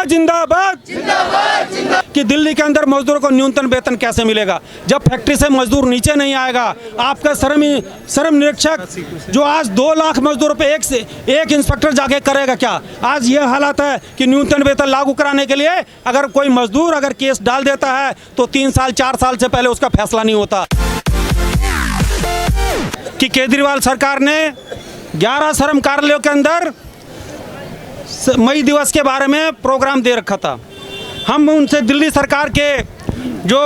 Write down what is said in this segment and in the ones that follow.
जिंदाबाद जिंदाबाद कि दिल्ली के अंदर मजदूरों को न्यूनतम वेतन कैसे मिलेगा जब फैक्ट्री से मजदूर नीचे नहीं आएगा। आपका श्रम निरीक्षक जो आज 2 लाख मजदूरों पे एक इंस्पेक्टर जाके करेगा क्या? आज ये हालत है कि न्यूनतम वेतन लागू कराने के लिए अगर कोई मजदूर अगर केस डाल देता है तो 3 साल 4 साल से पहले उसका फैसला नहीं होता। कि केजरीवाल सरकार ने 11 श्रम कार्यालयों के अंदर मई दिवस के बारे में प्रोग्राम दे रखा था। हम उनसे दिल्ली सरकार के जो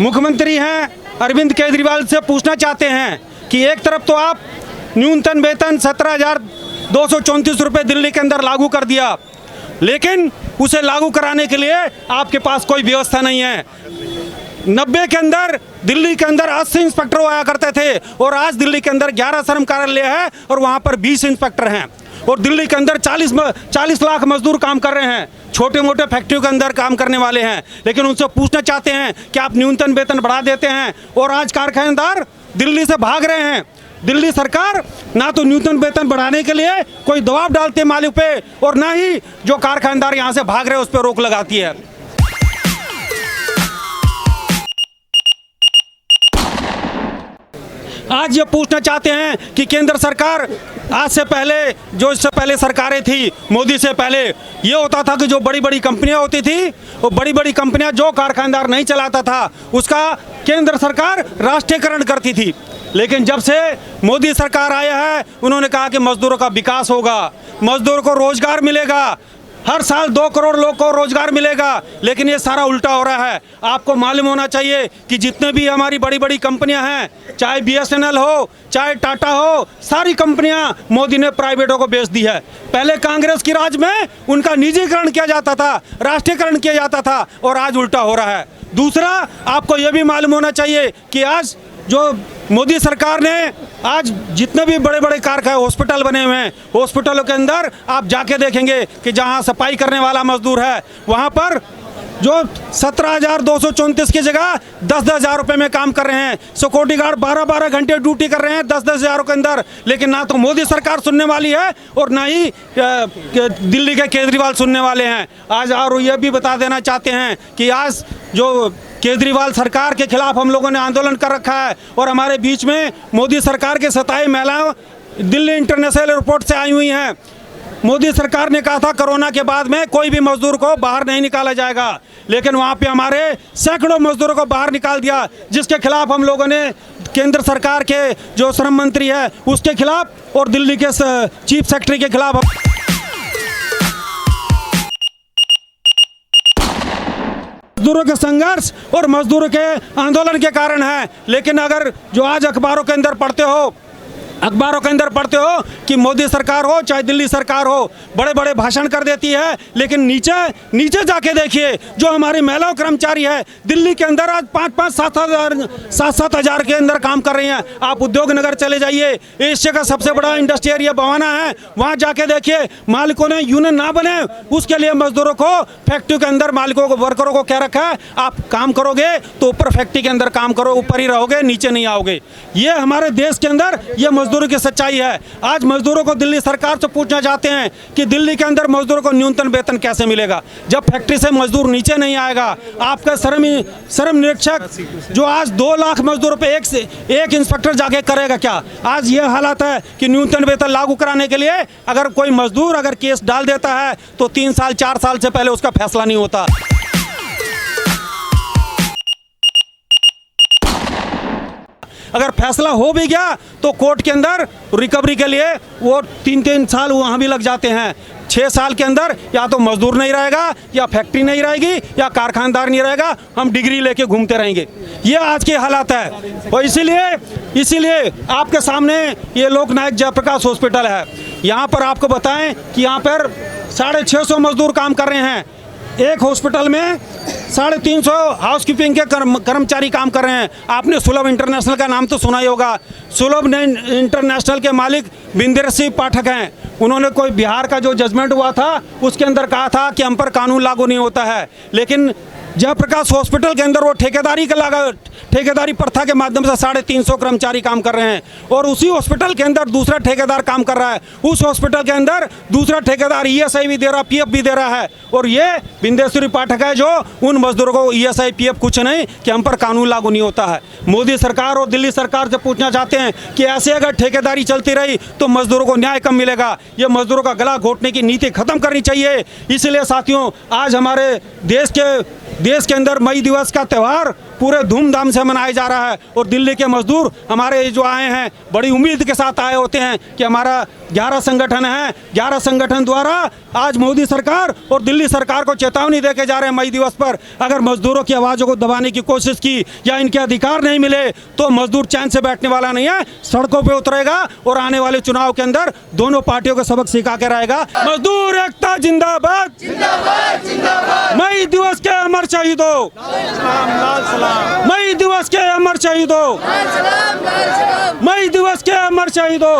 मुख्यमंत्री हैं अरविंद केजरीवाल से पूछना चाहते हैं कि एक तरफ तो आप न्यूनतम वेतन 17,234 रुपये दिल्ली के अंदर लागू कर दिया, लेकिन उसे लागू कराने के लिए आपके पास कोई व्यवस्था नहीं है। 90 के अंदर दिल्ली के अंदर 80 इंस्पेक्टर आया करते थे और आज दिल्ली के अंदर 11 श्रम कार्यालय है और वहाँ पर 20 इंस्पेक्टर हैं और दिल्ली के अंदर 40 लाख मजदूर काम कर रहे हैं, छोटे मोटे फैक्ट्रियों के अंदर काम करने वाले हैं। लेकिन उनसे पूछना चाहते हैं कि आप न्यूनतम वेतन बढ़ा देते हैं और आज कारखानेदार दिल्ली से भाग रहे हैं। दिल्ली सरकार ना तो न्यूनतम वेतन बढ़ाने के लिए कोई दबाव डालते मालिक पे और ना ही जो कारखानेदार यहाँ से भाग रहे हैं उस पर रोक लगाती है। आज ये पूछना चाहते हैं कि केंद्र सरकार आज से पहले जो इससे पहले सरकारें थी मोदी से पहले ये होता था कि जो बड़ी बड़ी कंपनियां होती थी वो बड़ी बड़ी कंपनियां जो कारखानेदार नहीं चलाता था उसका केंद्र सरकार राष्ट्रीयकरण करती थी। लेकिन जब से मोदी सरकार आया है उन्होंने कहा कि मजदूरों का विकास होगा, मजदूरों को रोजगार मिलेगा, हर साल 2 करोड़ लोग को रोजगार मिलेगा। लेकिन ये सारा उल्टा हो रहा है। आपको मालूम होना चाहिए कि जितने भी हमारी बड़ी बड़ी कंपनियां हैं, चाहे BSNL हो चाहे टाटा हो, सारी कंपनियां मोदी ने प्राइवेटों को बेच दी है। पहले कांग्रेस की राज में उनका निजीकरण किया जाता था, राष्ट्रीयकरण किया जाता था और आज उल्टा हो रहा है। दूसरा, आपको यह भी मालूम होना चाहिए कि आज जो मोदी सरकार ने आज जितने भी बड़े बड़े कारखाने हॉस्पिटल बने हुए हैं, हॉस्पिटलों के अंदर आप जाके देखेंगे कि जहां सफाई करने वाला मजदूर है वहां पर जो 17,234 की जगह 10-10 हज़ार रुपये में काम कर रहे हैं। सिक्योरिटी गार्ड 12-12 घंटे ड्यूटी कर रहे हैं 10-10 हज़ारों के अंदर। लेकिन ना तो मोदी सरकार सुनने वाली है और ना ही दिल्ली के केजरीवाल सुनने वाले हैं आज। और ये भी बता देना चाहते हैं कि आज जो केजरीवाल सरकार के खिलाफ हम लोगों ने आंदोलन कर रखा है और हमारे बीच में मोदी सरकार के 27 महिलाएं दिल्ली इंटरनेशनल एयरपोर्ट से आई हुई हैं। मोदी सरकार ने कहा था कोरोना के बाद में कोई भी मजदूर को बाहर नहीं निकाला जाएगा, लेकिन वहाँ पे हमारे सैकड़ों मजदूरों को बाहर निकाल दिया, जिसके खिलाफ हम लोगों ने केंद्र सरकार के जो श्रम मंत्री है उसके खिलाफ और दिल्ली के चीफ सेक्रेटरी के खिलाफ मजदूरों के संघर्ष और मजदूरों के आंदोलन के कारण है। लेकिन अगर जो आज अखबारों के अंदर पढ़ते हो कि मोदी सरकार हो चाहे दिल्ली सरकार हो बड़े बड़े भाषण कर देती है, लेकिन नीचे जाके देखिए जो हमारी महिलाओं कर्मचारी है दिल्ली के अंदर आज 5-7 हज़ार के अंदर काम कर रही हैं। आप उद्योग नगर चले जाइए, एशिया का सबसे बड़ा इंडस्ट्री एरिया बवाना है, वहाँ जाके देखिए मालिकों ने यूनियन ना बने उसके लिए मजदूरों को फैक्ट्री के अंदर मालिकों को वर्करों को क्या रखा है, आप काम करोगे तो ऊपर फैक्ट्री के अंदर काम करो, ऊपर ही रहोगे नीचे नहीं आओगे। ये हमारे देश के अंदर ये मजदूरों की सच्चाई है। आज मजदूरों को दिल्ली सरकार से पूछना चाहते हैं कि दिल्ली के अंदर मजदूरों को न्यूनतम वेतन कैसे मिलेगा जब फैक्ट्री से मजदूर नीचे नहीं आएगा। आपका श्रम निरीक्षक जो आज 2 लाख मजदूरों पे एक इंस्पेक्टर जाके करेगा क्या? आज ये हालत है कि न्यूनतम वेतन लागू कराने के लिए अगर कोई मजदूर अगर केस डाल देता है तो 3 साल 4 साल से पहले उसका फैसला नहीं होता। अगर फैसला हो भी गया तो कोर्ट के अंदर रिकवरी के लिए वो 3-3 साल वहाँ भी लग जाते हैं। 6 साल के अंदर या तो मजदूर नहीं रहेगा या फैक्ट्री नहीं रहेगी या कारखानदार नहीं रहेगा, हम डिग्री लेके घूमते रहेंगे। ये आज की हालत है। और इसीलिए आपके सामने ये लोकनायक जयप्रकाश हॉस्पिटल है। यहाँ पर आपको बताएं कि यहाँ पर 650 मजदूर काम कर रहे हैं। एक हॉस्पिटल में 350 हाउसकीपिंग के कर्मचारी काम कर रहे हैं। आपने सुलभ इंटरनेशनल का नाम तो सुना ही होगा। सुलभ इंटरनेशनल के मालिक बिंदर सिंह पाठक हैं। उन्होंने कोई बिहार का जो जजमेंट हुआ था उसके अंदर कहा था कि हम पर कानून लागू नहीं होता है, लेकिन जयप्रकाश हॉस्पिटल के अंदर वो ठेकेदारी प्रथा के माध्यम से 350 कर्मचारी काम कर रहे हैं, और उसी हॉस्पिटल के अंदर दूसरा ठेकेदार काम कर रहा है। उस हॉस्पिटल के अंदर दूसरा ठेकेदार ईएसआई भी दे रहा, पीएफ भी दे रहा है, और ये बिंदेश्वरी पाठक है जो उन मजदूरों को ईएसआई पीएफ कुछ नहीं कि हम पर कानून लागू नहीं होता है। मोदी सरकार और दिल्ली सरकार से पूछना चाहते हैं कि ऐसे अगर ठेकेदारी चलती रही तो मजदूरों को न्याय कब मिलेगा। ये मजदूरों का गला घोटने की नीति खत्म करनी चाहिए। इसलिए साथियों, आज हमारे देश के अंदर मई दिवस का त्यौहार पूरे धूमधाम से मनाया जा रहा है, और दिल्ली के मजदूर हमारे जो आए हैं बड़ी उम्मीद के साथ आए होते हैं कि हमारा 11 संगठन है, 11 संगठन द्वारा आज मोदी सरकार और दिल्ली सरकार को चेतावनी देके जा रहे हैं, मई दिवस पर अगर मजदूरों की आवाज़ों को दबाने की कोशिश की या इनके अधिकार नहीं मिले तो मजदूर चैन से बैठने वाला नहीं है, सड़कों पर उतरेगा और आने वाले चुनाव के अंदर दोनों पार्टियों को सबक सिखा के रहेगा। मजदूर एकता जिंदाबाद, मई दिवस के अमर शहीदों, मई दिवस के अमर शहीदों, मई दिवस के अमर शहीदों।